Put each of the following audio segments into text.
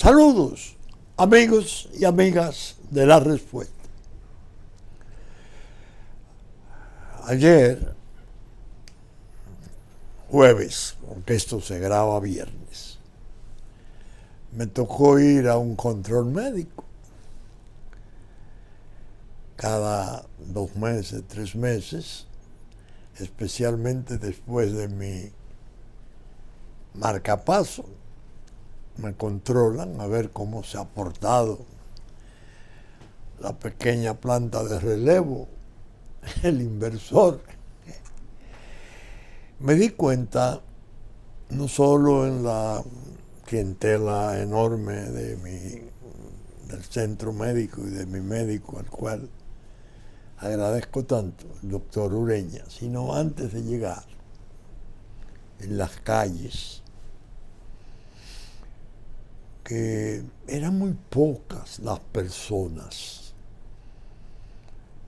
Saludos, amigos y amigas de La Respuesta. Ayer, jueves, porque esto se graba viernes, me tocó ir a un control médico. Cada 2 meses, 3 meses, especialmente después de mi marcapaso, me controlan a ver cómo se ha portado la pequeña planta de relevo, el inversor. Me di cuenta, no solo en la clientela enorme del centro médico y de mi médico, al cual agradezco tanto, el doctor Ureña, sino antes de llegar, en las calles, que eran muy pocas las personas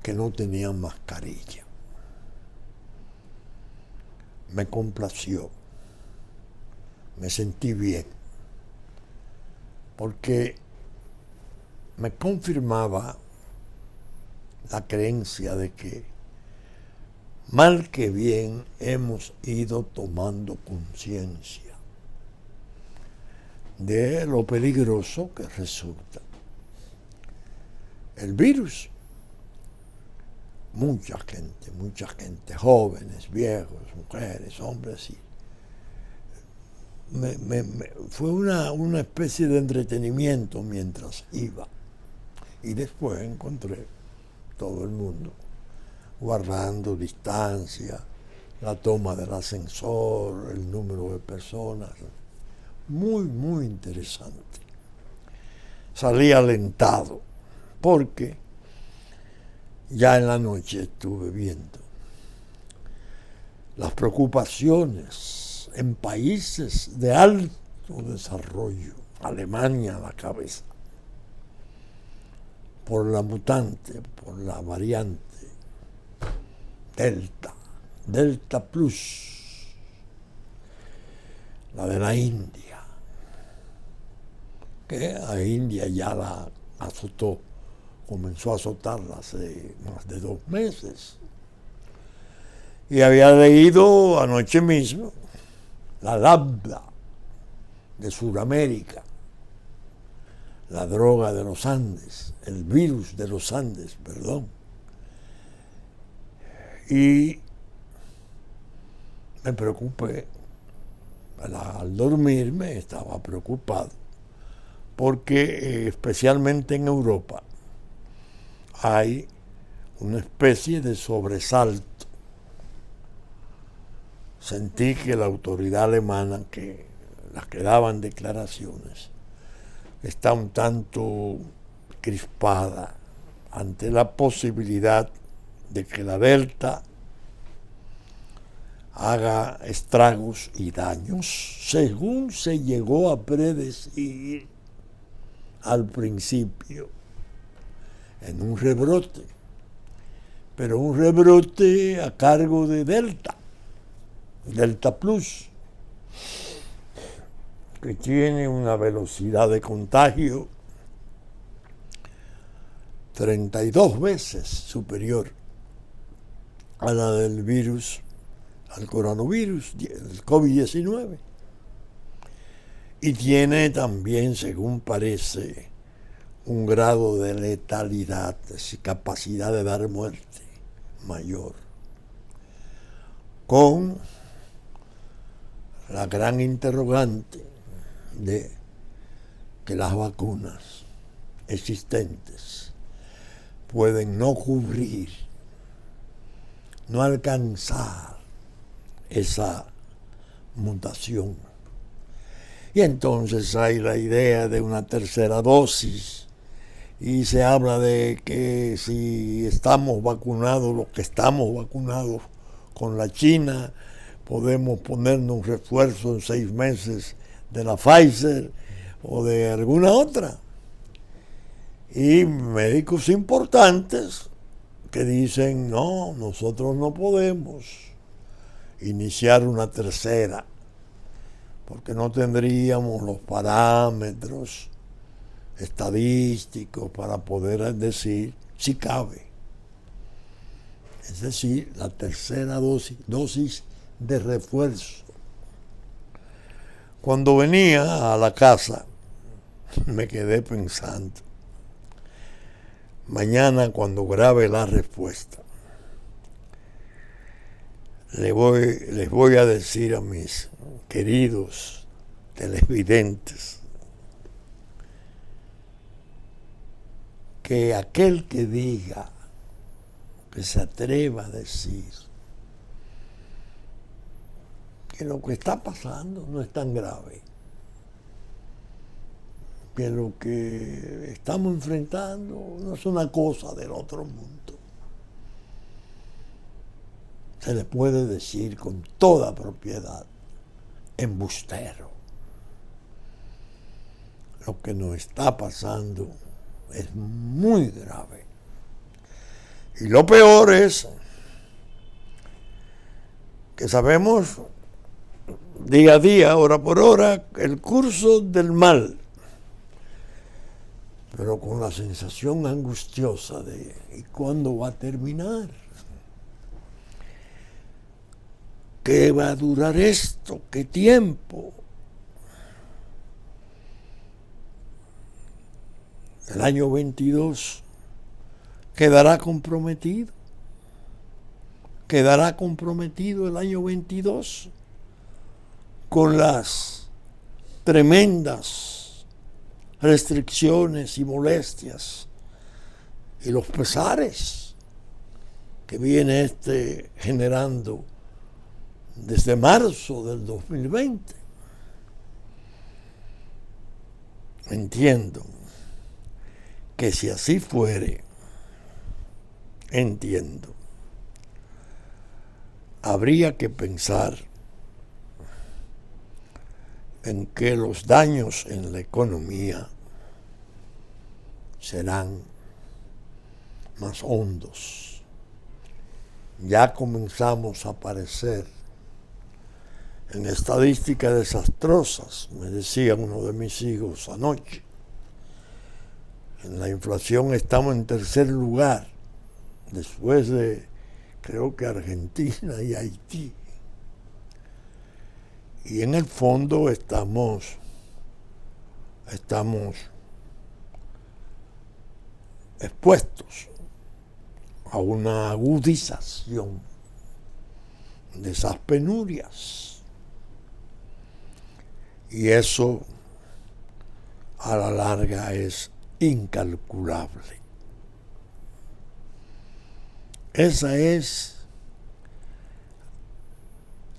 que no tenían mascarilla. Me complació, me sentí bien, porque me confirmaba la creencia de que mal que bien hemos ido tomando conciencia de lo peligroso que resulta el virus. Mucha gente, jóvenes, viejos, mujeres, hombres, y fue una especie de entretenimiento mientras iba. Y después encontré todo el mundo guardando distancia, la toma del ascensor, el número de personas. Muy interesante. Salí alentado porque ya en la noche estuve viendo las preocupaciones en países de alto desarrollo, Alemania a la cabeza, por la mutante, por la variante Delta Plus, la de la India, que a India ya la azotó, comenzó a azotarla hace más de 2 meses. Y había leído anoche mismo la Lambda de Sudamérica, la droga de los Andes, el virus de los Andes, perdón. Y me preocupé. Al dormirme estaba preocupado, porque especialmente en Europa hay una especie de sobresalto. Sentí que la autoridad alemana, las que daban declaraciones, está un tanto crispada ante la posibilidad de que la Delta haga estragos y daños, según se llegó a predecir al principio, en un rebrote, pero un rebrote a cargo de Delta Plus, que tiene una velocidad de contagio 32 veces superior a la del virus, al coronavirus, el COVID-19. Y tiene también, según parece, un grado de letalidad, es capacidad de dar muerte mayor, con la gran interrogante de que las vacunas existentes pueden no cubrir, no alcanzar esa mutación. Y entonces hay la idea de una tercera dosis, y se habla de que si estamos vacunados, los que estamos vacunados con la China, podemos ponernos un refuerzo en 6 meses de la Pfizer o de alguna otra. Y médicos importantes que dicen, no, nosotros no podemos iniciar una tercera, porque no tendríamos los parámetros estadísticos para poder decir si cabe. Es decir, la tercera dosis de refuerzo. Cuando venía a la casa, me quedé pensando, mañana cuando grabe la respuesta, les voy a decir a mis queridos televidentes que aquel que diga, que se atreva a decir que lo que está pasando no es tan grave, que lo que estamos enfrentando no es una cosa del otro mundo, se le puede decir con toda propiedad, embustero. Lo que nos está pasando es muy grave. Y lo peor es que sabemos día a día, hora por hora, el curso del mal, pero con la sensación angustiosa de ¿y cuándo va a terminar? ¿Qué va a durar esto? ¿Qué tiempo? El año 22 quedará comprometido. ¿Quedará comprometido el año 22 con las tremendas restricciones y molestias y los pesares que viene generando desde marzo del 2020? Entiendo que si así fuere, habría que pensar en que los daños en la economía serán más hondos. Ya comenzamos a aparecer en estadísticas desastrosas, me decía uno de mis hijos anoche. En la inflación estamos en tercer lugar, después de, creo que Argentina y Haití. Y en el fondo estamos expuestos a una agudización de esas penurias. Y eso a la larga es incalculable. Esa es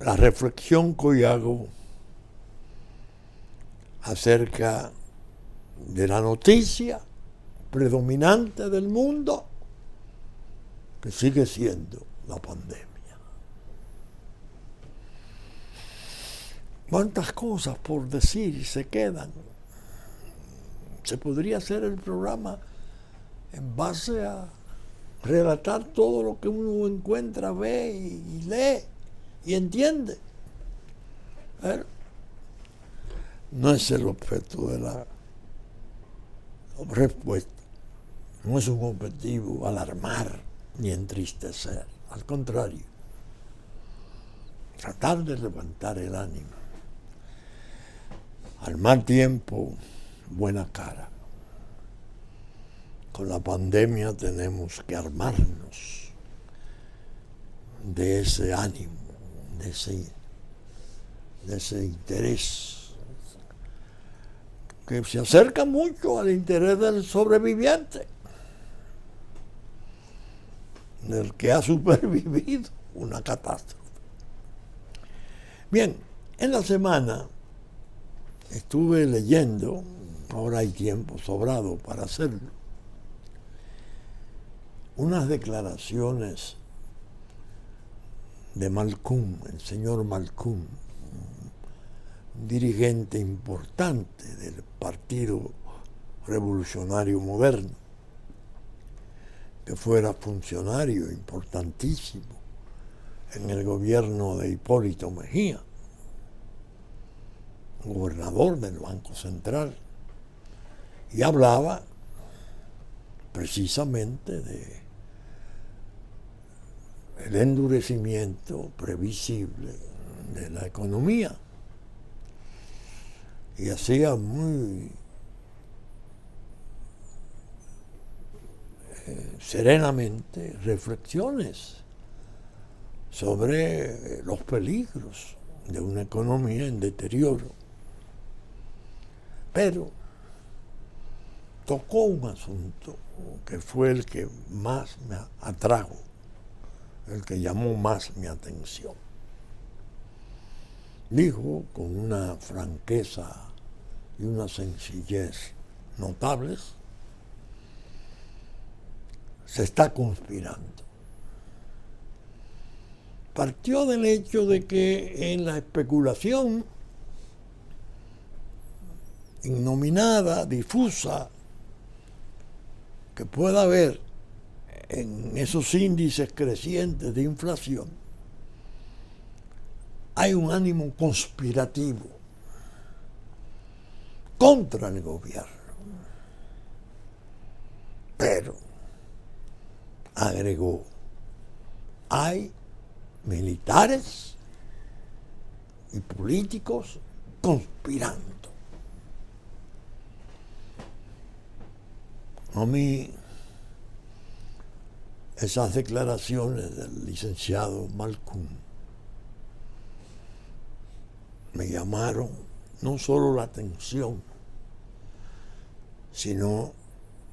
la reflexión que hoy hago acerca de la noticia predominante del mundo, que sigue siendo la pandemia. ¿Cuántas cosas por decir y se quedan? Se podría hacer el programa en base a relatar todo lo que uno encuentra, ve y lee y entiende. Pero no es el objeto de la respuesta. No es un objetivo alarmar ni entristecer. Al contrario, tratar de levantar el ánimo. Al mal tiempo, buena cara. Con la pandemia tenemos que armarnos de ese ánimo, de ese interés, que se acerca mucho al interés del sobreviviente, del que ha supervivido una catástrofe. Bien, en la semana estuve leyendo, ahora hay tiempo sobrado para hacerlo, unas declaraciones de Malcolm, el señor Malcolm, un dirigente importante del Partido Revolucionario Moderno, que fuera funcionario importantísimo en el gobierno de Hipólito Mejía, gobernador del Banco Central, y hablaba precisamente del endurecimiento previsible de la economía y hacía muy serenamente reflexiones sobre los peligros de una economía en deterioro. Pero tocó un asunto que fue el que más me atrajo, el que llamó más mi atención. Dijo con una franqueza y una sencillez notables: se está conspirando. Partió del hecho de que en la especulación innominada, difusa, que pueda haber en esos índices crecientes de inflación, hay un ánimo conspirativo contra el gobierno. Pero, agregó, hay militares y políticos conspirando. A mí, esas declaraciones del licenciado Malkoun me llamaron no solo la atención, sino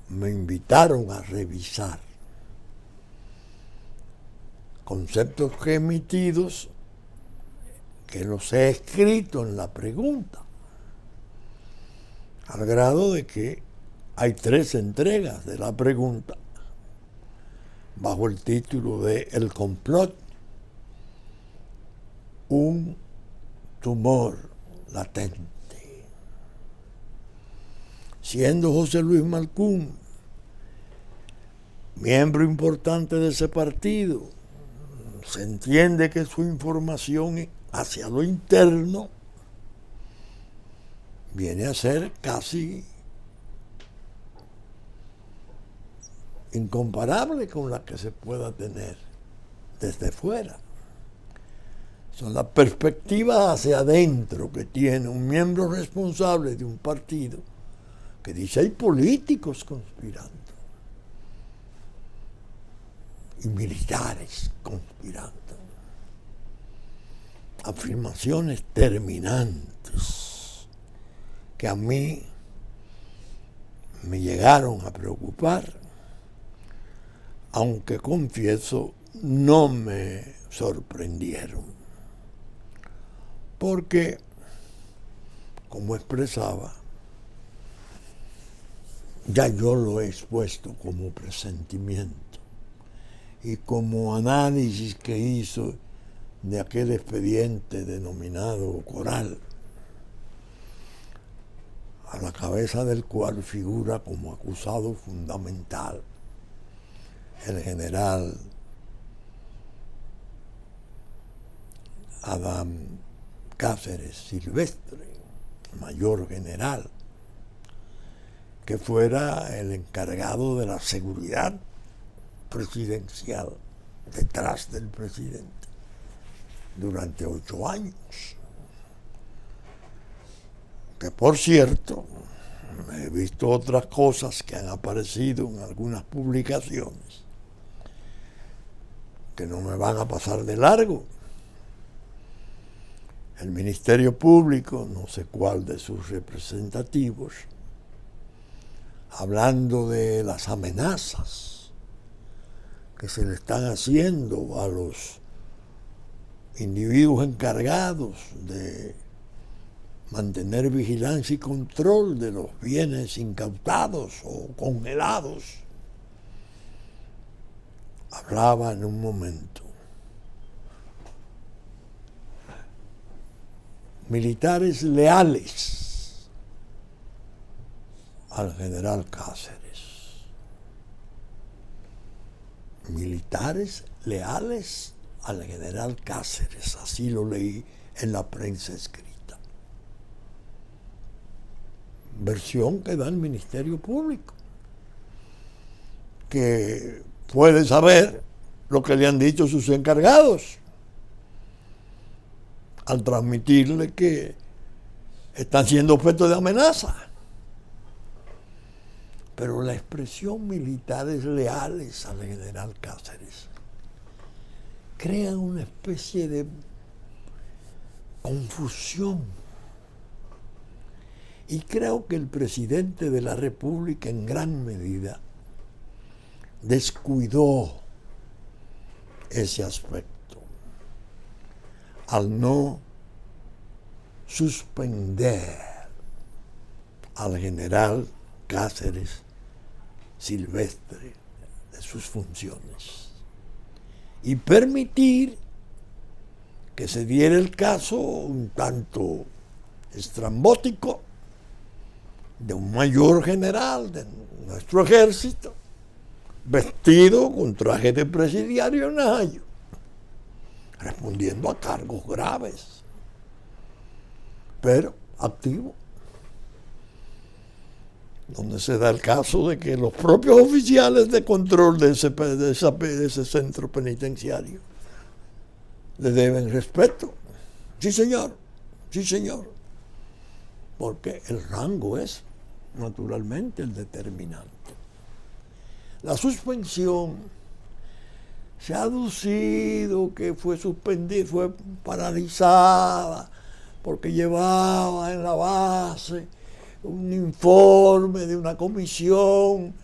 me invitaron a revisar conceptos que he emitidos, que los he escrito en la pregunta, al grado de que hay 3 entregas de la pregunta bajo el título de El complot, un tumor latente. Siendo José Luis Malkoun miembro importante de ese partido, se entiende que su información hacia lo interno viene a ser casi incomparable con la que se pueda tener desde fuera. Son las perspectivas hacia adentro que tiene un miembro responsable de un partido que dice: hay políticos conspirando y militares conspirando. Afirmaciones terminantes que a mí me llegaron a preocupar, aunque confieso no me sorprendieron, porque, como expresaba, ya yo lo he expuesto como presentimiento y como análisis que hizo de aquel expediente denominado Coral, a la cabeza del cual figura como acusado fundamental el general Adán Cáceres Silvestre, mayor general, que fuera el encargado de la seguridad presidencial detrás del presidente durante 8 años. Que, por cierto, he visto otras cosas que han aparecido en algunas publicaciones que no me van a pasar de largo. El Ministerio Público, no sé cuál de sus representativos, hablando de las amenazas que se le están haciendo a los individuos encargados de mantener vigilancia y control de los bienes incautados o congelados, hablaba en un momento: militares leales al general Cáceres. Militares leales al general Cáceres, así lo leí en la prensa escrita. versión que da el Ministerio Público, que puede saber lo que le han dicho sus encargados al transmitirle que están siendo objeto de amenaza. Pero la expresión militares leales al general Cáceres crea una especie de confusión. Y creo que el presidente de la República en gran medida descuidó ese aspecto al no suspender al general Cáceres Silvestre de sus funciones y permitir que se diera el caso un tanto estrambótico de un mayor general de nuestro ejército vestido con traje de presidiario nayo, respondiendo a cargos graves, pero activo, donde se da el caso de que los propios oficiales de control de ese centro penitenciario le deben respeto. Sí, señor, sí, señor, porque el rango es naturalmente el determinante. La suspensión se ha aducido que fue suspendida, fue paralizada, porque llevaba en la base un informe de una comisión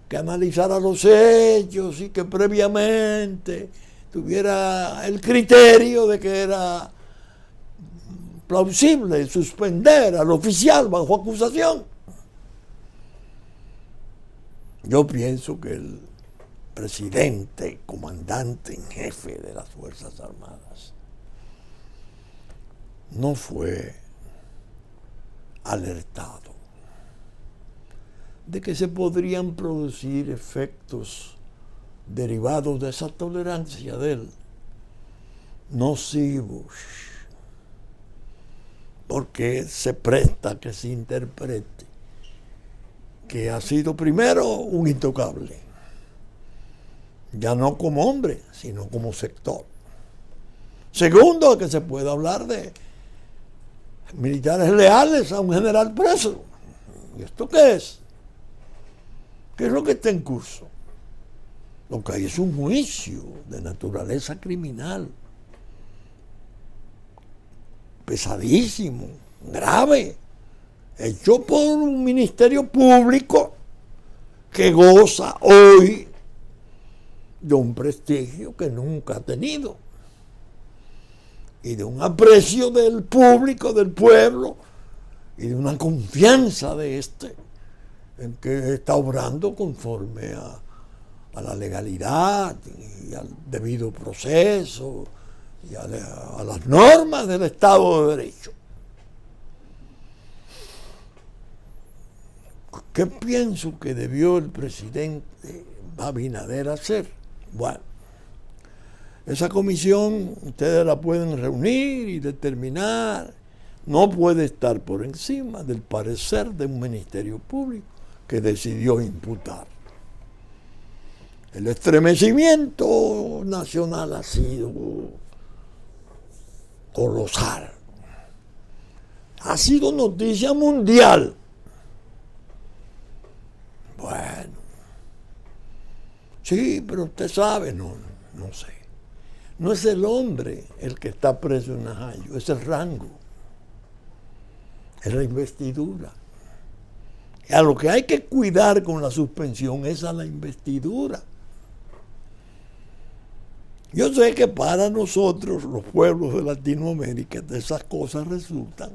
que analizara los hechos y que previamente tuviera el criterio de que era plausible suspender al oficial bajo acusación. Yo pienso que el presidente, comandante en jefe de las Fuerzas Armadas, no fue alertado de que se podrían producir efectos derivados de esa tolerancia de él, nocivos, porque se presta que se interprete que ha sido primero un intocable, ya no como hombre, sino como sector. Segundo, que se pueda hablar de militares leales a un general preso. ¿Y esto qué es? ¿Qué es lo que está en curso? Lo que hay es un juicio de naturaleza criminal, pesadísimo, grave, hecho por un ministerio público que goza hoy de un prestigio que nunca ha tenido y de un aprecio del público, del pueblo, y de una confianza de este en que está obrando conforme a la legalidad y al debido proceso y a las normas del Estado de Derecho. ¿Qué pienso que debió el presidente Abinader hacer? Bueno, esa comisión ustedes la pueden reunir y determinar. No puede estar por encima del parecer de un ministerio público que decidió imputar. El estremecimiento nacional ha sido colosal. Ha sido noticia mundial. Bueno, sí, pero usted sabe, no sé. No es el hombre el que está preso en Najayo, es el rango, es la investidura. Y a lo que hay que cuidar con la suspensión es a la investidura. Yo sé que para nosotros, los pueblos de Latinoamérica, esas cosas resultan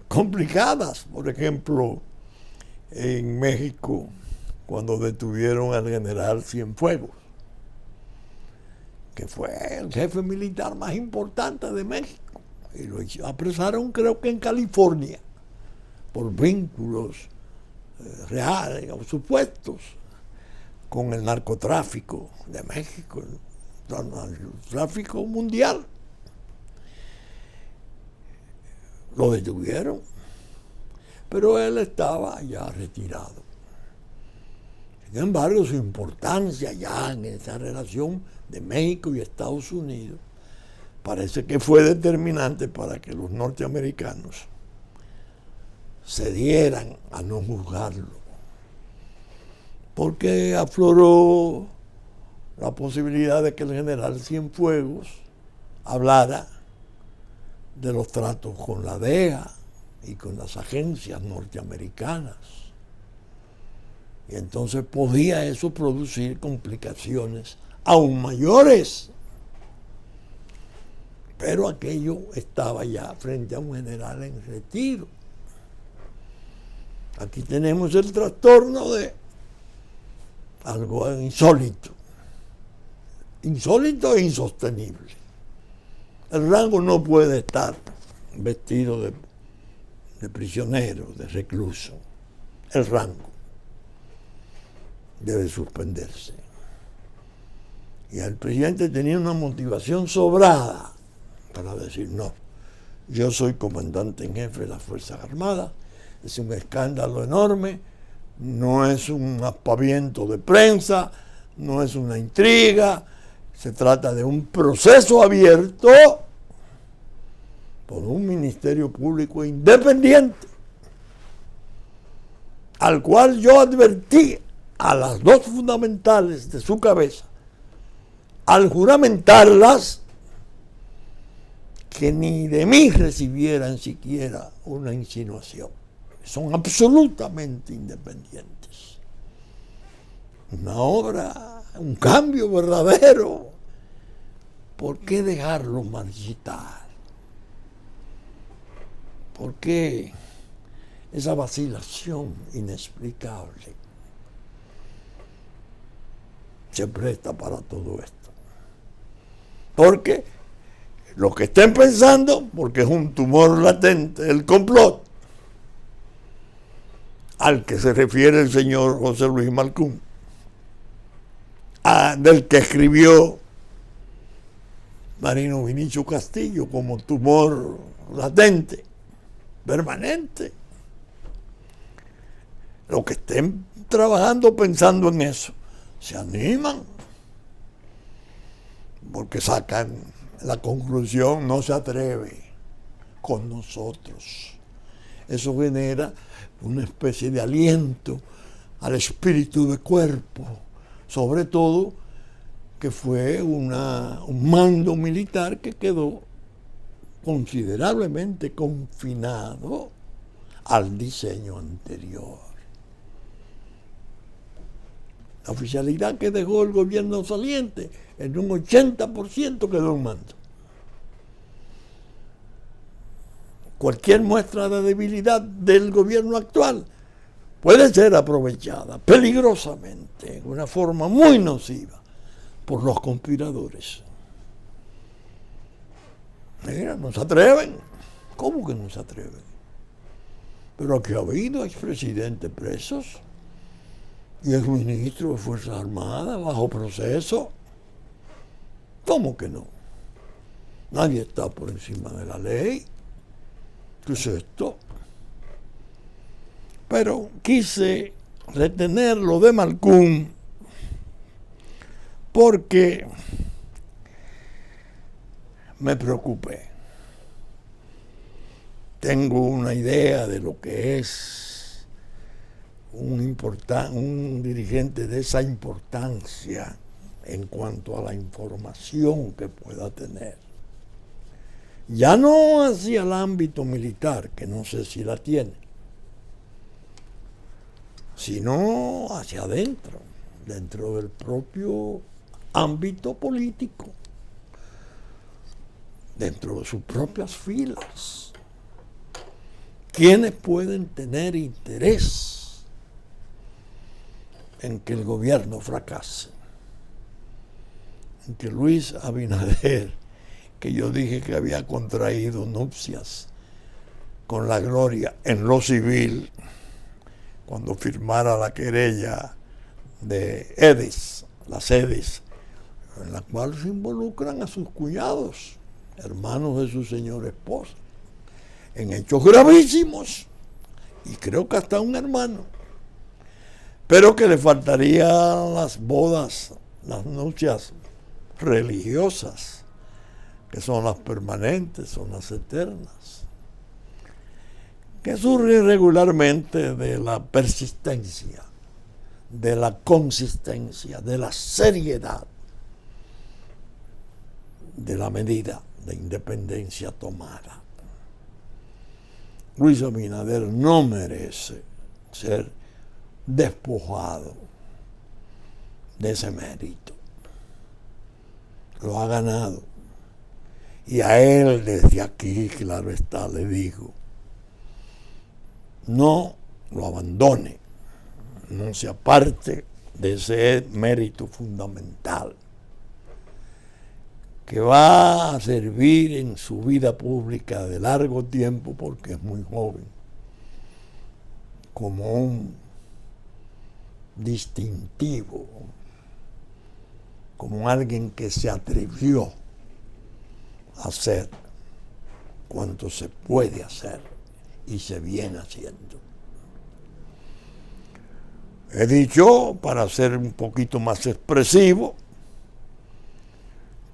complicadas. Por ejemplo, en México, cuando detuvieron al general Cienfuegos, que fue el jefe militar más importante de México, y lo apresaron creo que en California por vínculos reales o supuestos con el narcotráfico de México, el tráfico mundial. lo detuvieron, pero él estaba ya retirado. Sin embargo, su importancia ya en esa relación de México y Estados Unidos parece que fue determinante para que los norteamericanos se dieran a no juzgarlo, porque afloró la posibilidad de que el general Cienfuegos hablara de los tratos con la DEA y con las agencias norteamericanas. Y entonces podía eso producir complicaciones aún mayores. Pero aquello estaba ya frente a un general en retiro. Aquí tenemos el trastorno de algo insólito. Insólito e insostenible. El rango no puede estar vestido de prisionero, de recluso. El rango debe suspenderse. Y el presidente tenía una motivación sobrada para decir: no, yo soy comandante en jefe de las Fuerzas Armadas, es un escándalo enorme, no es un aspaviento de prensa, no es una intriga, se trata de un proceso abierto por un ministerio público independiente, al cual yo advertí a las dos fundamentales de su cabeza, al juramentarlas, que ni de mí recibieran siquiera una insinuación. Son absolutamente independientes. Una obra, un cambio verdadero. ¿Por qué dejarlo marchitar? ¿Por qué esa vacilación inexplicable se presta para todo esto? Porque los que estén pensando, porque es un tumor latente del complot al que se refiere el señor José Luis Malcún, del que escribió Marino Vinicio Castillo como tumor latente, permanente. Los que estén trabajando pensando en eso, se animan, porque sacan la conclusión: no se atreve con nosotros. Eso genera una especie de aliento al espíritu de cuerpo, sobre todo que fue un mando militar que quedó considerablemente confinado al diseño anterior. La oficialidad que dejó el gobierno saliente, en un 80% quedó en mando. Cualquier muestra de debilidad del gobierno actual puede ser aprovechada peligrosamente, en una forma muy nociva, por los conspiradores. Mira, no se atreven. ¿Cómo que no se atreven? Pero aquí ha habido expresidentes presos y exministros de Fuerzas Armadas bajo proceso. ¿Cómo que no? Nadie está por encima de la ley. ¿Qué es esto? Pero quise retener lo de Malcún porque me preocupé. Tengo una idea de lo que es un dirigente de esa importancia en cuanto a la información que pueda tener. Ya no hacia el ámbito militar, que no sé si la tiene, sino hacia adentro, dentro del propio ámbito político, dentro de sus propias filas. ¿Quiénes pueden tener interés en que el gobierno fracase? En que Luis Abinader, que yo dije que había contraído nupcias con la Gloria en lo civil, cuando firmara la querella de EDES, las EDES, en la cual se involucran a sus cuñados, hermanos de su señora esposa. en hechos gravísimos, y creo que hasta un hermano, pero que le faltarían las bodas, las nupcias religiosas, que son las permanentes, son las eternas, que surgen regularmente de la persistencia, de la consistencia, de la seriedad, de la medida de independencia tomada. Luis Abinader no merece ser despojado de ese mérito. Lo ha ganado. Y a él desde aquí, claro está, le digo, no lo abandone, no se aparte de ese mérito fundamental que va a servir en su vida pública de largo tiempo, porque es muy joven, como un distintivo, como alguien que se atrevió a hacer cuanto se puede hacer y se viene haciendo. He dicho, para ser un poquito más expresivo,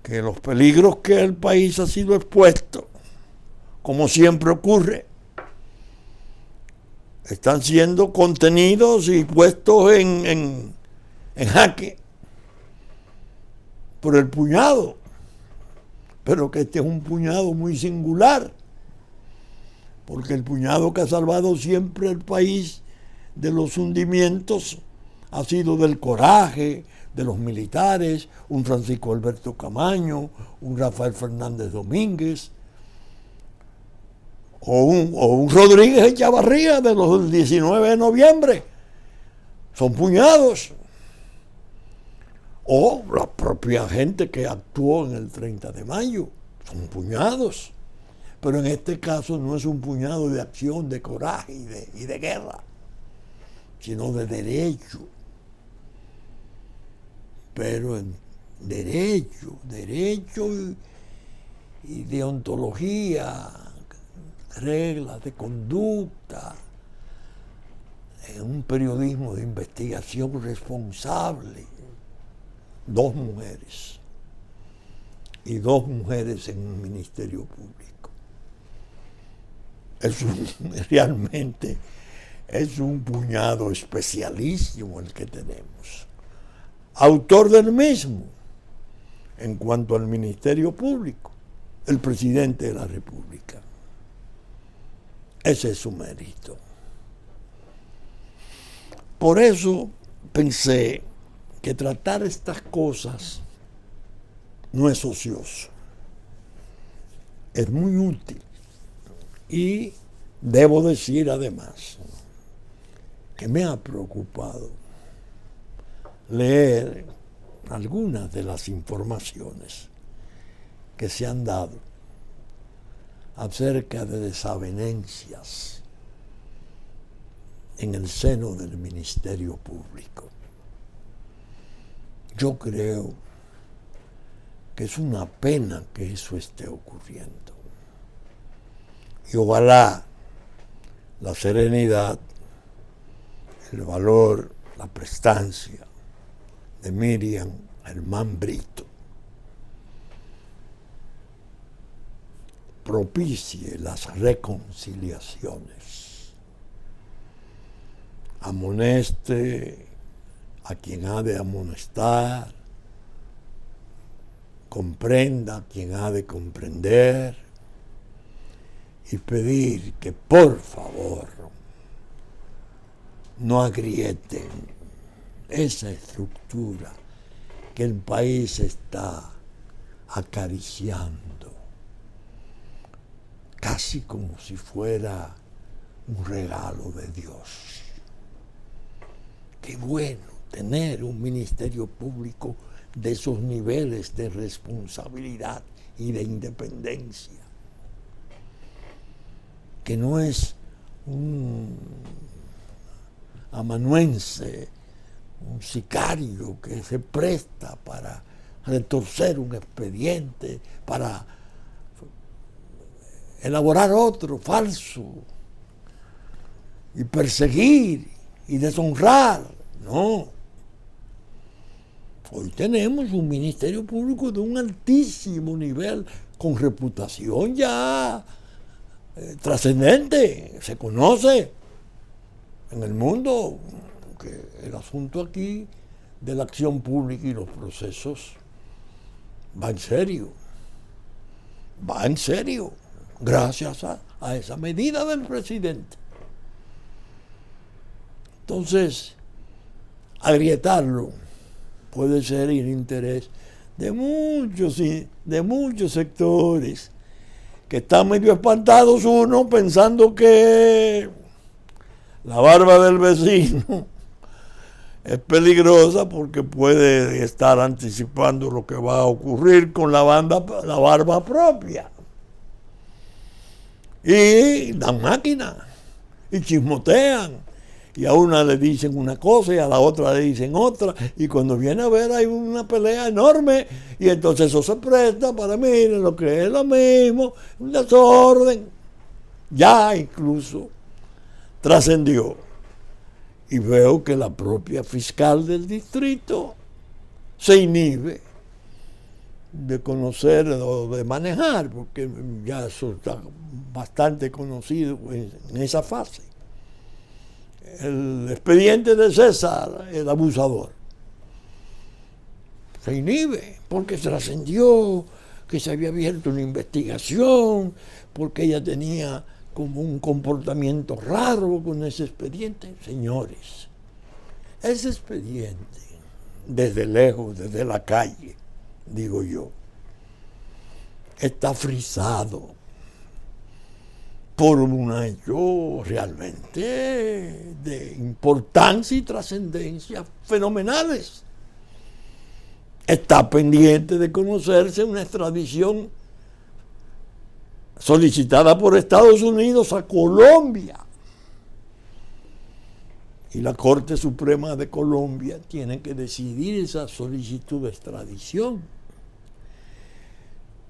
que los peligros que el país ha sido expuesto, como siempre ocurre, están siendo contenidos y puestos en jaque por el puñado, pero que este es un puñado muy singular, porque el puñado que ha salvado siempre el país de los hundimientos ha sido del coraje de los militares, un Francisco Alberto Camaño, un Rafael Fernández Domínguez, o un Rodríguez Echavarría de los del 19 de noviembre. Son puñados. O la propia gente que actuó en el 30 de mayo. Son puñados. Pero en este caso no es un puñado de acción, de coraje y de guerra, sino de derecho. Pero en derecho y deontología, reglas de conducta, en un periodismo de investigación responsable. 2 mujeres y 2 mujeres en un ministerio público. Realmente es un puñado especialísimo el que tenemos. Autor del mismo, en cuanto al Ministerio Público, el presidente de la República. Ese es su mérito. Por eso pensé que tratar estas cosas no es ocioso, es muy útil. Y debo decir además que me ha preocupado leer algunas de las informaciones que se han dado acerca de desavenencias en el seno del Ministerio Público. Yo creo que es una pena que eso esté ocurriendo. Y ojalá la serenidad, el valor, la prestancia de Miriam Germán Brito propicie las reconciliaciones, amoneste a quien ha de amonestar, comprenda a quien ha de comprender y pedir que por favor no agrieten esa estructura que el país está acariciando, casi como si fuera un regalo de Dios. Qué bueno tener un ministerio público de esos niveles de responsabilidad y de independencia, que no es un amanuense, un sicario que se presta para retorcer un expediente, para elaborar otro falso y perseguir y deshonrar. No. Hoy tenemos un ministerio público de un altísimo nivel, con reputación ya trascendente. Se conoce en el mundo que el asunto aquí de la acción pública y los procesos va en serio. Va en serio, gracias a esa medida del presidente. Entonces, agrietarlo puede ser el interés de muchos sectores que están medio espantados, uno pensando que la barba del vecino es peligrosa porque puede estar anticipando lo que va a ocurrir con la barba propia. Y dan máquina y chismotean. Y a una le dicen una cosa y a la otra le dicen otra. Y cuando viene a ver hay una pelea enorme. Y entonces eso se presta para, miren, lo que es lo mismo, un desorden. Ya incluso trascendió. Y veo que la propia fiscal del distrito se inhibe de conocer o de manejar, porque ya eso está bastante conocido en esa fase. El expediente de César, el abusador, se inhibe porque trascendió que se había abierto una investigación, porque ella tenía como un comportamiento raro con ese expediente. Señores, ese expediente, desde lejos, desde la calle, digo yo, está frisado por un hecho realmente de importancia y trascendencia fenomenales. Está pendiente de conocerse una extradición solicitada por Estados Unidos a Colombia. Y la Corte Suprema de Colombia tiene que decidir esa solicitud de extradición.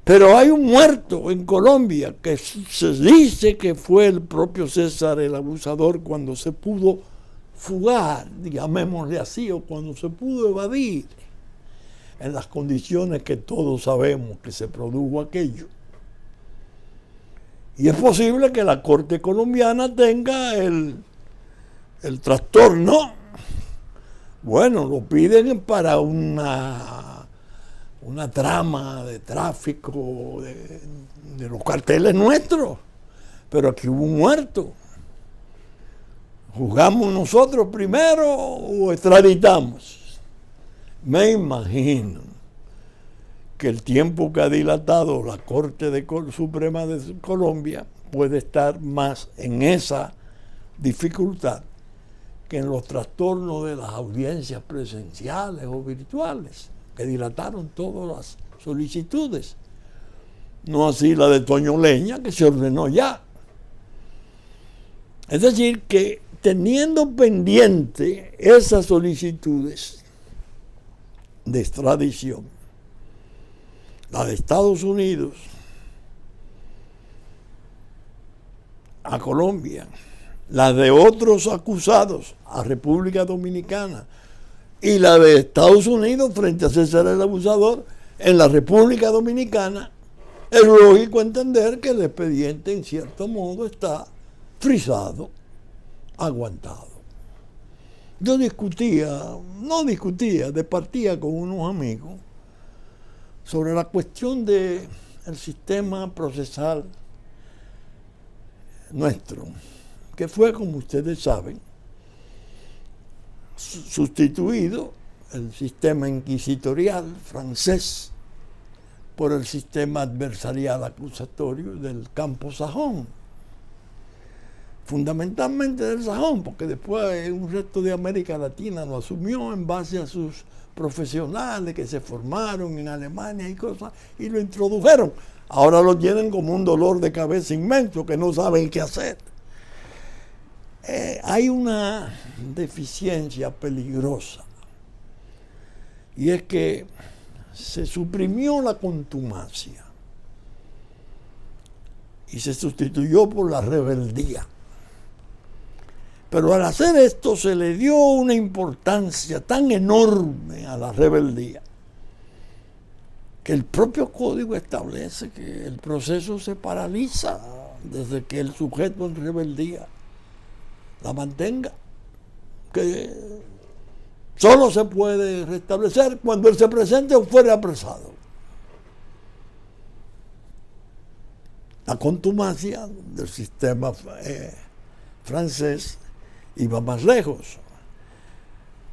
Pero hay un muerto en Colombia que se dice que fue el propio César el abusador cuando se pudo fugar, llamémosle así, o cuando se pudo evadir en las condiciones que todos sabemos que se produjo aquello. Y es posible que la Corte colombiana tenga el trastorno. Bueno, lo piden para una trama de tráfico de los carteles nuestros, pero aquí hubo un muerto. ¿Juzgamos nosotros primero o extraditamos? Me imagino que el tiempo que ha dilatado la Corte Suprema de Colombia puede estar más en esa dificultad que en los trastornos de las audiencias presenciales o virtuales, que dilataron todas las solicitudes. No así la de Toño Leña, que se ordenó ya. Es decir, que teniendo pendiente esas solicitudes de extradición, la de Estados Unidos a Colombia, la de otros acusados a República Dominicana, y la de Estados Unidos frente a César el abusador en la República Dominicana, es lógico entender que el expediente en cierto modo está frisado, aguantado. Yo departía con unos amigos sobre la cuestión del sistema procesal nuestro, que fue, como ustedes saben, sustituido el sistema inquisitorial francés por el sistema adversarial acusatorio del campo sajón, fundamentalmente del sajón, porque después un resto de América Latina lo asumió en base a sus profesionales que se formaron en Alemania y cosas, y lo introdujeron. Ahora lo tienen como un dolor de cabeza inmenso que no saben qué hacer. Hay una deficiencia peligrosa, y es que se suprimió la contumacia. y se sustituyó por la rebeldía. Pero al hacer esto se le dio una importancia tan enorme a la rebeldía que el propio código establece que el proceso se paraliza desde que el sujeto en rebeldía la mantenga, que solo se puede restablecer cuando él se presente o fuere apresado. La contumacia del sistema francés iba más lejos.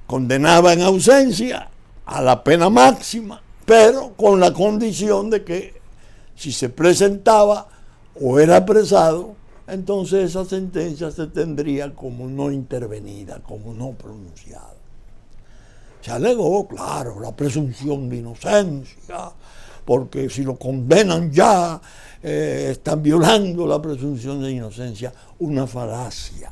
Condenaba en ausencia a la pena máxima, pero con la condición de que si se presentaba o era apresado, entonces esa sentencia se tendría como no intervenida, como no pronunciada. Se alegó, claro, la presunción de inocencia, porque si lo condenan ya, están violando la presunción de inocencia. Una falacia,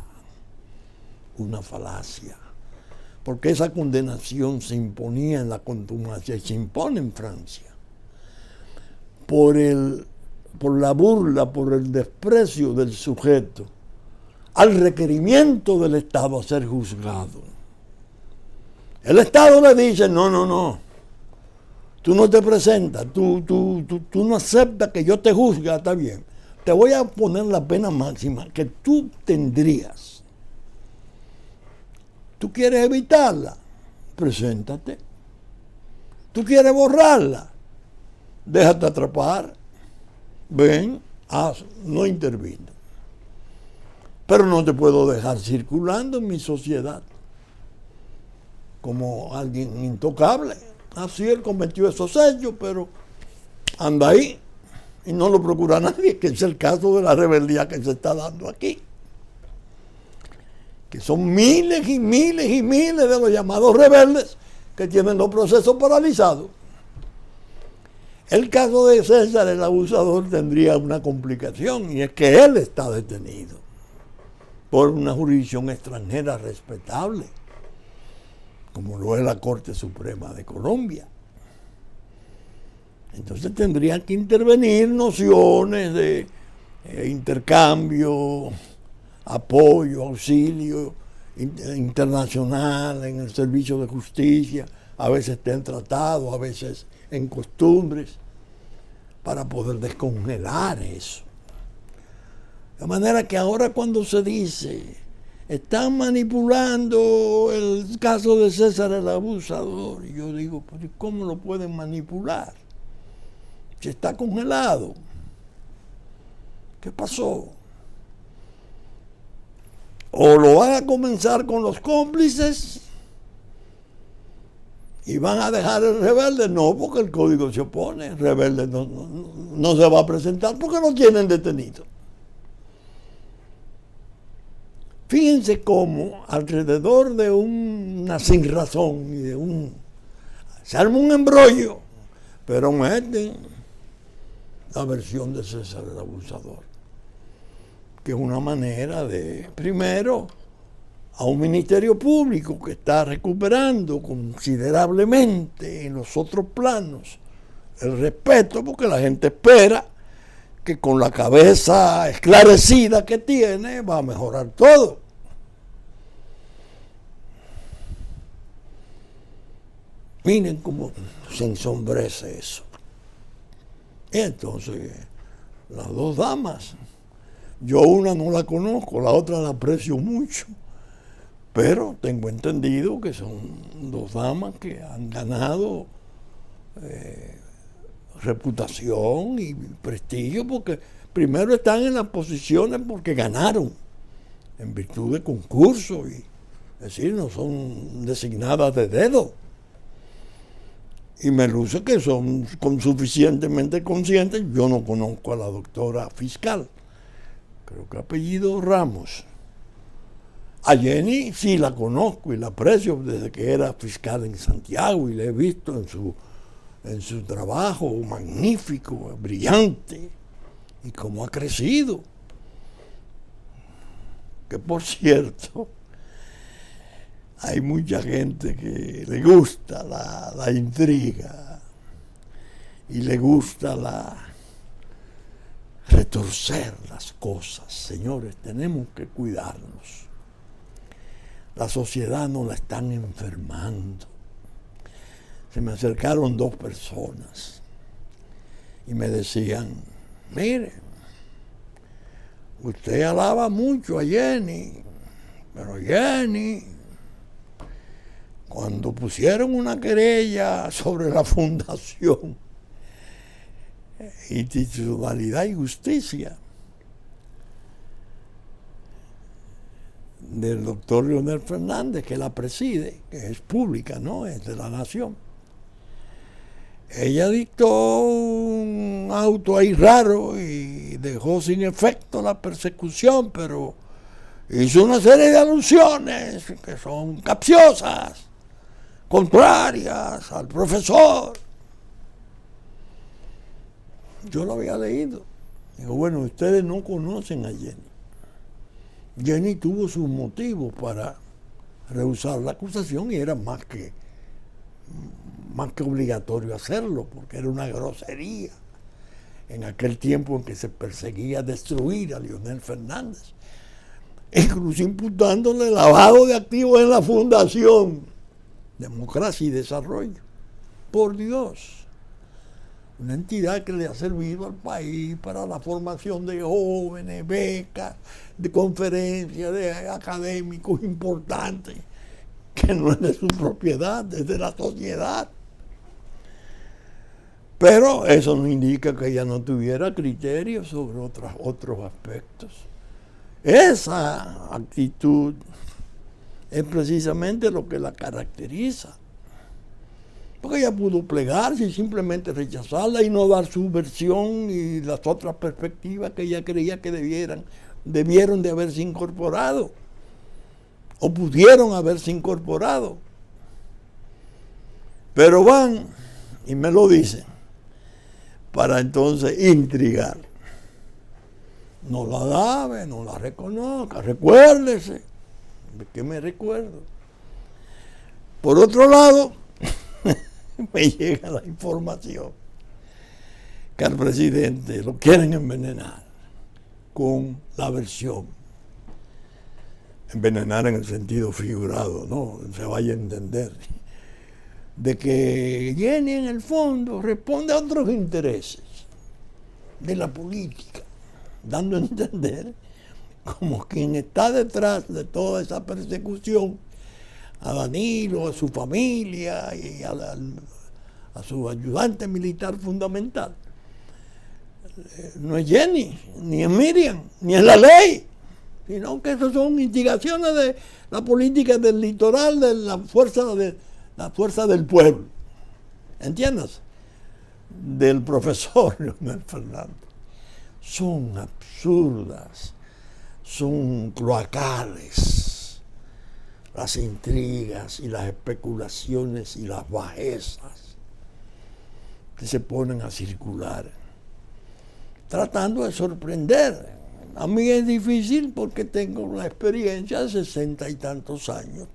porque esa condenación se imponía en la contumacia y se impone en Francia por la burla, por el desprecio del sujeto al requerimiento del Estado a ser juzgado. El Estado le dice, no, tú no te presentas, tú no aceptas que yo te juzgue, está bien, te voy a poner la pena máxima que tú tendrías. ¿Tú quieres evitarla? Preséntate. ¿Tú quieres borrarla? Déjate atrapar. Ven, no intervino. Pero no te puedo dejar circulando en mi sociedad como alguien intocable. Así él cometió esos hechos, pero anda ahí y no lo procura nadie, que es el caso de la rebeldía que se está dando aquí. Que son miles y miles y miles de los llamados rebeldes que tienen los procesos paralizados. El caso de César, el abusador, tendría una complicación, y es que él está detenido por una jurisdicción extranjera respetable, como lo es la Corte Suprema de Colombia. Entonces tendrían que intervenir nociones de intercambio, apoyo, auxilio internacional en el servicio de justicia, a veces está en tratado, a veces en costumbres, para poder descongelar eso. De manera que ahora cuando se dice, están manipulando el caso de César el abusador, y yo digo, pero ¿cómo lo pueden manipular? Si está congelado. ¿Qué pasó? O lo van a comenzar con los cómplices y van a dejar el rebelde. No, porque el código se opone. El rebelde no se va a presentar porque lo tienen detenido. Fíjense cómo alrededor de una sinrazón y se arma un embrollo, pero meten la versión de César el abusador, que es una manera de, primero, a un ministerio público que está recuperando considerablemente en los otros planos el respeto, porque la gente espera que con la cabeza esclarecida que tiene va a mejorar todo. Miren cómo se ensombrece eso. Y entonces, las dos damas, yo una no la conozco, la otra la aprecio mucho, pero tengo entendido que son dos damas que han ganado reputación y prestigio, porque primero están en las posiciones porque ganaron en virtud de concurso, y es decir, no son designadas de dedo. Y me luce que son suficientemente conscientes. Yo no conozco a la doctora fiscal, creo que apellido Ramos. A Jenny sí la conozco y la aprecio desde que era fiscal en Santiago, y la he visto en su trabajo magnífico, brillante, y cómo ha crecido. Que por cierto, hay mucha gente que le gusta la intriga y le gusta la torcer las cosas. Señores, tenemos que cuidarnos. La sociedad nos la están enfermando. Se me acercaron dos personas y me decían, mire, usted alaba mucho a Jenny, pero Jenny, cuando pusieron una querella sobre la Fundación Institucionalidad y Justicia del doctor Leonel Fernández, que la preside, que es pública, ¿no? Es de la Nación. Ella dictó un auto ahí raro y dejó sin efecto la persecución, pero hizo una serie de alusiones que son capciosas, contrarias al profesor. Yo lo había leído. Digo, bueno, ustedes no conocen a Jenny. Jenny tuvo sus motivos para rehusar la acusación y era más que obligatorio hacerlo, porque era una grosería en aquel tiempo en que se perseguía destruir a Leonel Fernández, incluso imputándole lavado de activos en la Fundación Democracia y Desarrollo. Por Dios, una entidad que le ha servido al país para la formación de jóvenes, becas, de conferencias, de académicos importantes, que no es de su propiedad, es de la sociedad. Pero eso no indica que ella no tuviera criterios sobre otros aspectos. Esa actitud es precisamente lo que la caracteriza. Porque ella pudo plegarse y simplemente rechazarla y no dar su versión y las otras perspectivas que ella creía que debieron de haberse incorporado o pudieron haberse incorporado. Pero van y me lo dicen para entonces intrigar. No la lave, no la reconozca, recuérdese. ¿De qué me recuerdo? Por otro lado, me llega la información que al presidente lo quieren envenenar con la versión. Envenenar en el sentido figurado, no se vaya a entender, de que Jenny en el fondo responde a otros intereses de la política, dando a entender como quien está detrás de toda esa persecución a Danilo, a su familia y a su ayudante militar fundamental. No es Jenny, ni es Miriam, ni es la ley, sino que eso son instigaciones de la política del litoral, de la fuerza del pueblo. ¿Entiendes? Del profesor Leonel Fernández. Son absurdas, son cloacales las intrigas y las especulaciones y las bajezas que se ponen a circular, tratando de sorprender. A mí es difícil porque tengo la experiencia de 60 y tantos años,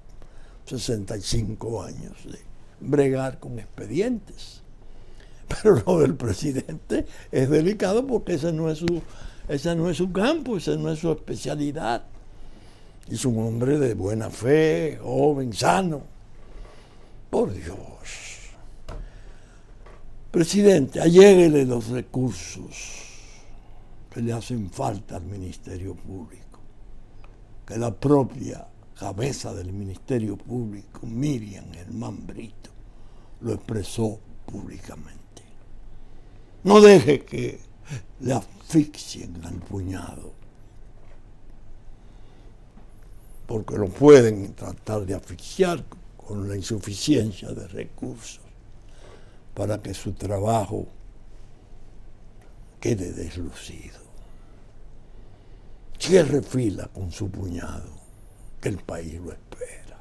65 años de bregar con expedientes. Pero lo del presidente es delicado porque ese no es su campo, esa no es su especialidad. Es un hombre de buena fe, joven, sano. Por Dios. Presidente, alléguele los recursos que le hacen falta al Ministerio Público. Que la propia cabeza del Ministerio Público, Miriam Germán Brito, lo expresó públicamente. No deje que le asfixien al puñado, porque lo pueden tratar de asfixiar con la insuficiencia de recursos para que su trabajo quede deslucido. Cierre fila con su puñado, que el país lo espera.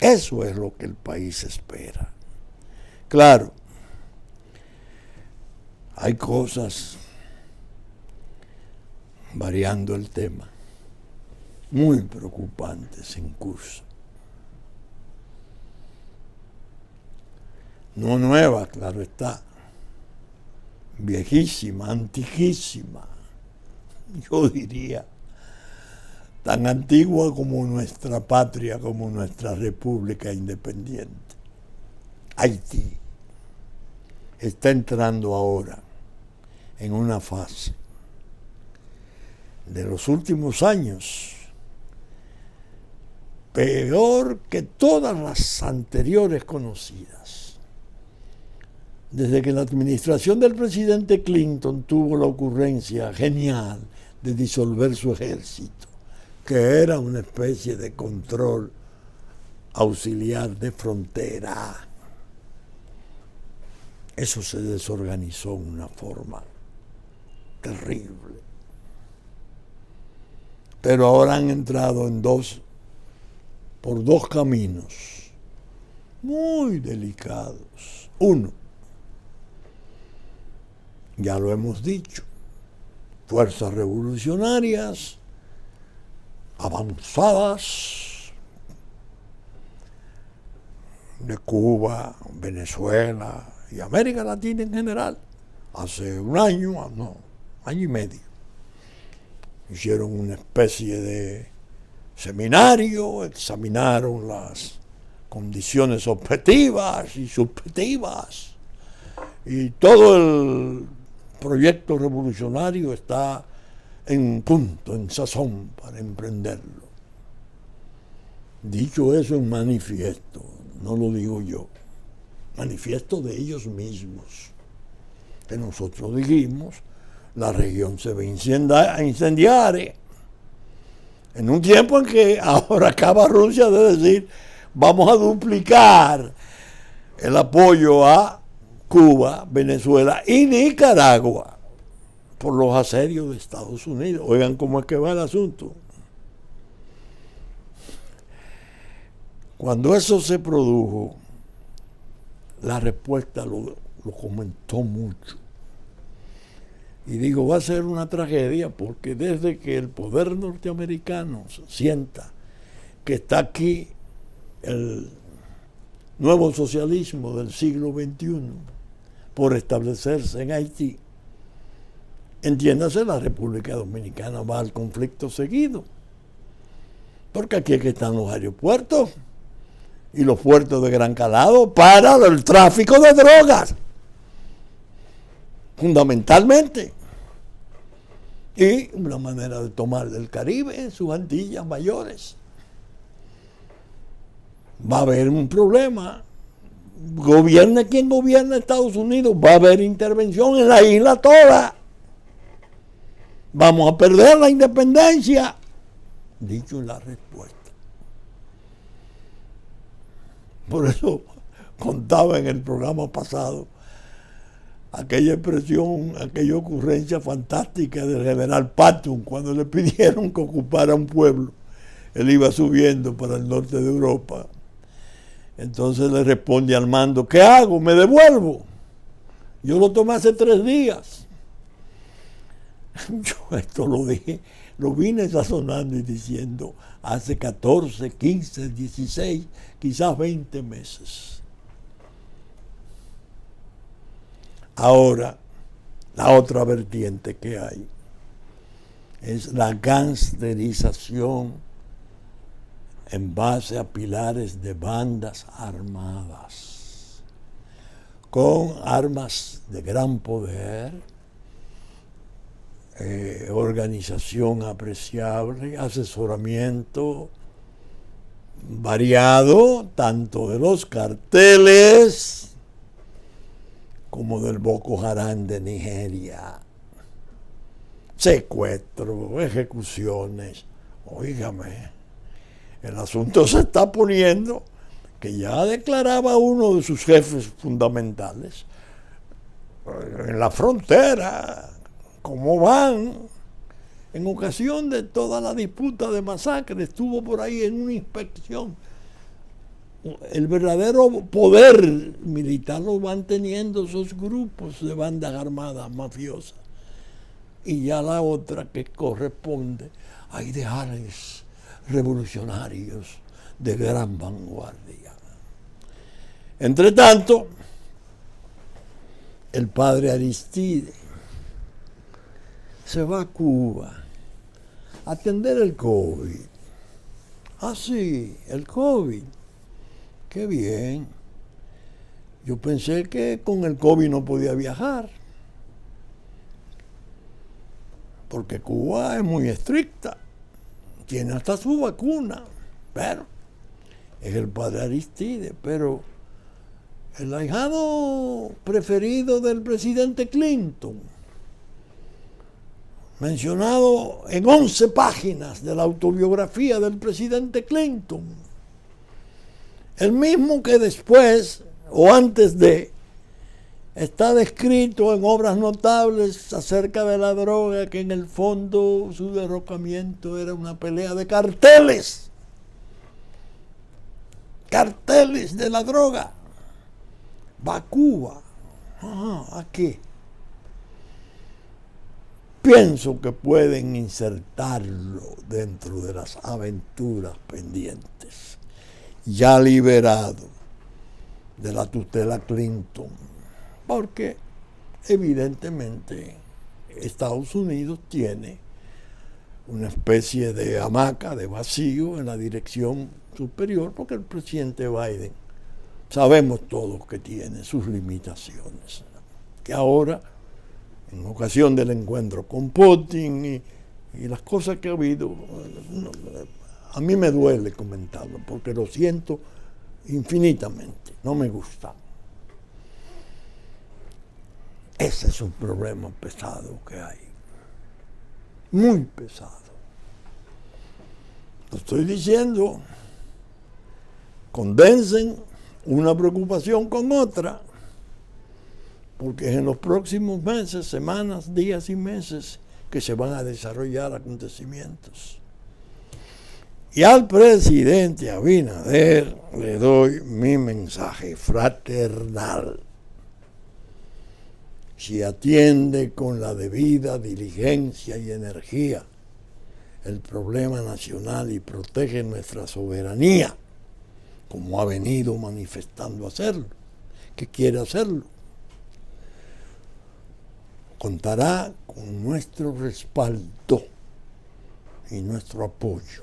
Eso es lo que el país espera. Claro, hay cosas, variando el tema, muy preocupantes en curso. No nuevas, claro está, viejísima, antiquísima, yo diría, tan antigua como nuestra patria, como nuestra república independiente. Haití está entrando ahora en una fase de los últimos años peor que todas las anteriores conocidas. Desde que la administración del presidente Clinton tuvo la ocurrencia genial de disolver su ejército, que era una especie de control auxiliar de frontera, eso se desorganizó de una forma terrible. Pero ahora han entrado por dos caminos muy delicados. Uno, ya lo hemos dicho, fuerzas revolucionarias avanzadas de Cuba, Venezuela y América Latina en general, hace un año, año y medio, hicieron una especie de seminario, examinaron las condiciones objetivas y subjetivas, y todo el proyecto revolucionario está en punto, en sazón para emprenderlo. Dicho eso, en manifiesto, no lo digo yo, manifiesto de ellos mismos, que nosotros dijimos, la región se ve incendiar, en un tiempo en que ahora acaba Rusia de decir, vamos a duplicar el apoyo a Cuba, Venezuela y Nicaragua por los asedios de Estados Unidos. Oigan cómo es que va el asunto. Cuando eso se produjo, la respuesta lo comentó mucho. Y digo, va a ser una tragedia porque desde que el poder norteamericano sienta que está aquí el nuevo socialismo del siglo XXI por establecerse en Haití, entiéndase, la República Dominicana va al conflicto seguido. Porque aquí es que están los aeropuertos y los puertos de gran calado para el tráfico de drogas, fundamentalmente. Y una manera de tomar del Caribe en sus Antillas mayores. Va a haber un problema. Gobierne quien gobierna Estados Unidos, va a haber intervención en la isla toda. Vamos a perder la independencia. Dicho la respuesta. Por eso contaba en el programa pasado aquella expresión, aquella ocurrencia fantástica del general Patton cuando le pidieron que ocupara un pueblo. Él iba subiendo para el norte de Europa. Entonces le responde al mando, ¿qué hago? ¿Me devuelvo? Yo lo tomé hace 3 días. Yo esto lo dije, lo vine sazonando y diciendo hace 14, 15, 16, quizás 20 meses. Ahora, la otra vertiente que hay es la gangsterización en base a pilares de bandas armadas, con armas de gran poder, organización apreciable, asesoramiento variado, tanto de los carteles como del Boko Haram de Nigeria, secuestros, ejecuciones. Óigame, el asunto se está poniendo que ya declaraba uno de sus jefes fundamentales en la frontera, cómo van. En ocasión de toda la disputa de masacre, estuvo por ahí en una inspección. El verdadero poder militar lo van teniendo esos grupos de bandas armadas mafiosas. Y ya la otra que corresponde a ideales revolucionarios de gran vanguardia. Entre tanto, el padre Aristide se va a Cuba a atender el COVID. Ah, sí, el COVID. Qué bien. Yo pensé que con el COVID no podía viajar, porque Cuba es muy estricta, tiene hasta su vacuna, pero es el padre Aristide, pero el ahijado preferido del presidente Clinton, mencionado en 11 páginas de la autobiografía del presidente Clinton, el mismo que después o antes de está descrito en obras notables acerca de la droga, que en el fondo su derrocamiento era una pelea de carteles de la droga. Va a Cuba. ¿A qué? Pienso que pueden insertarlo dentro de las aventuras pendientes, ya liberado de la tutela Clinton, porque evidentemente Estados Unidos tiene una especie de hamaca, de vacío en la dirección superior, porque el presidente Biden, sabemos todos que tiene sus limitaciones, que ahora, en ocasión del encuentro con Putin y las cosas que ha habido, a mí me duele comentarlo, porque lo siento infinitamente, no me gusta. Ese es un problema pesado que hay, muy pesado. Lo estoy diciendo, condensen una preocupación con otra, porque es en los próximos meses, semanas, días y meses que se van a desarrollar acontecimientos. Y al presidente Abinader le doy mi mensaje fraternal. Si atiende con la debida diligencia y energía el problema nacional y protege nuestra soberanía, como ha venido manifestando hacerlo, que quiere hacerlo, contará con nuestro respaldo y nuestro apoyo,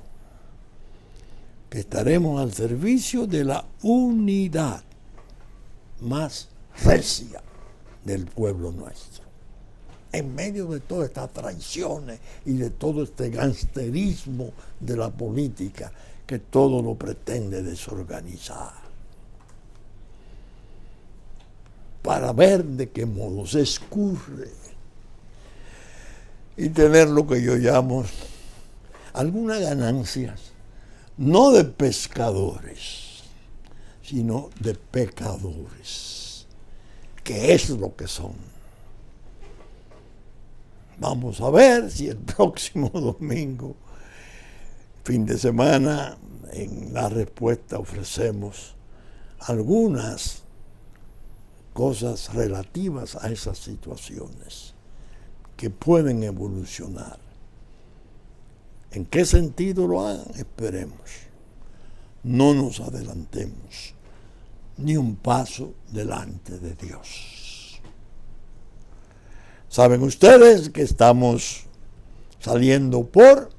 que estaremos al servicio de la unidad más recia del pueblo nuestro, en medio de todas estas traiciones y de todo este gangsterismo de la política que todo lo pretende desorganizar, para ver de qué modo se escurre y tener lo que yo llamo algunas ganancias, no de pescadores, sino de pecadores, que es lo que son. Vamos a ver si el próximo domingo, fin de semana, en la respuesta ofrecemos algunas cosas relativas a esas situaciones que pueden evolucionar. ¿En qué sentido lo hagan? Esperemos. No nos adelantemos ni un paso delante de Dios. Saben ustedes que estamos saliendo por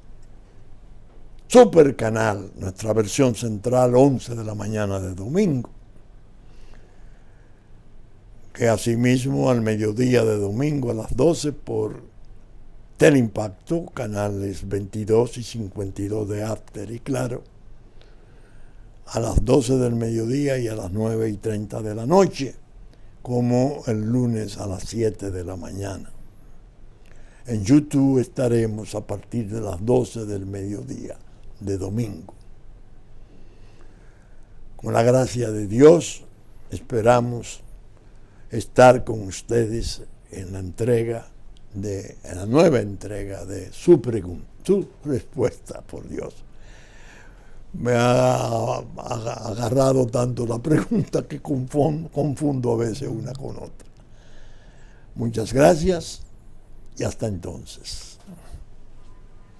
Super Canal, nuestra versión central, 11 de la mañana de domingo, que asimismo al mediodía de domingo a las 12 por Teleimpacto, canales 22 y 52 de After, y claro, a las 12 del mediodía y a las 9:30 de la noche, como el lunes a las 7 de la mañana. En YouTube estaremos a partir de las 12 del mediodía de domingo. Con la gracia de Dios, esperamos estar con ustedes en la nueva entrega de su respuesta, por Dios. Me ha agarrado tanto la pregunta que confundo a veces una con otra. Muchas gracias y hasta entonces.